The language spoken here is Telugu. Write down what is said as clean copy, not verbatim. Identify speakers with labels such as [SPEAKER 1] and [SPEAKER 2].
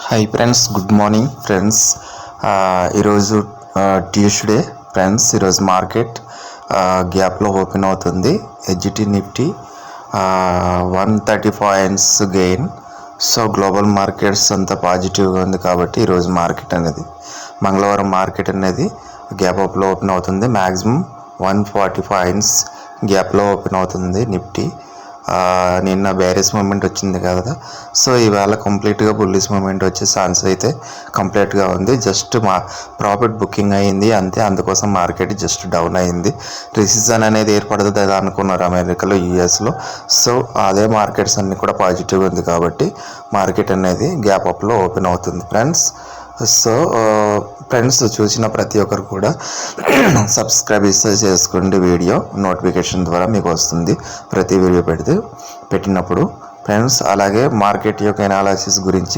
[SPEAKER 1] Hi friends, good morning friends. ఈరోజు ట్యూస్డే ఫ్రెండ్స్. ఈరోజు మార్కెట్ గ్యాప్లో ఓపెన్ అవుతుంది. HGT Nifty 130 points gain. So global markets అంతా పాజిటివ్గా ఉంది కాబట్టి ఈరోజు మార్కెట్ అనేది మంగళవారం మార్కెట్ అనేది గ్యాప్ అప్లో ఓపెన్ అవుతుంది. మ్యాక్సిమం 140 పాయింట్స్ గ్యాప్లో ఓపెన్ అవుతుంది నిఫ్టీ. నిన్న బేరిస్ మూమెంట్ వచ్చింది కదా, సో ఇవాళ కంప్లీట్గా బుల్లిష్ మూమెంట్ వచ్చే ఛాన్స్ అయితే కంప్లీట్గా ఉంది. జస్ట్ ప్రాఫిట్ బుకింగ్ అయ్యింది అంతే, అందుకోసం మార్కెట్ జస్ట్ డౌన్ అయింది. రిసిజన్ అనేది ఏర్పడుతుంది కదా అనుకున్నారు అమెరికాలో, యూఎస్లో. సో అదే మార్కెట్స్ అన్నీ కూడా పాజిటివ్ ఉంది కాబట్టి మార్కెట్ అనేది గ్యాప్ అప్లో ఓపెన్ అవుతుంది ఫ్రెండ్స్. సో ఫ్రెండ్స్, చూసిన ప్రతి ఒక్కరు కూడా సబ్స్క్రైబ్ చేసుకోండి. వీడియో నోటిఫికేషన్ ద్వారా మీకు వస్తుంది ప్రతి వీడియో పెట్టినప్పుడు ఫ్రెండ్స్. అలాగే మార్కెట్ యొక్క ఎనాలిసిస్ గురించి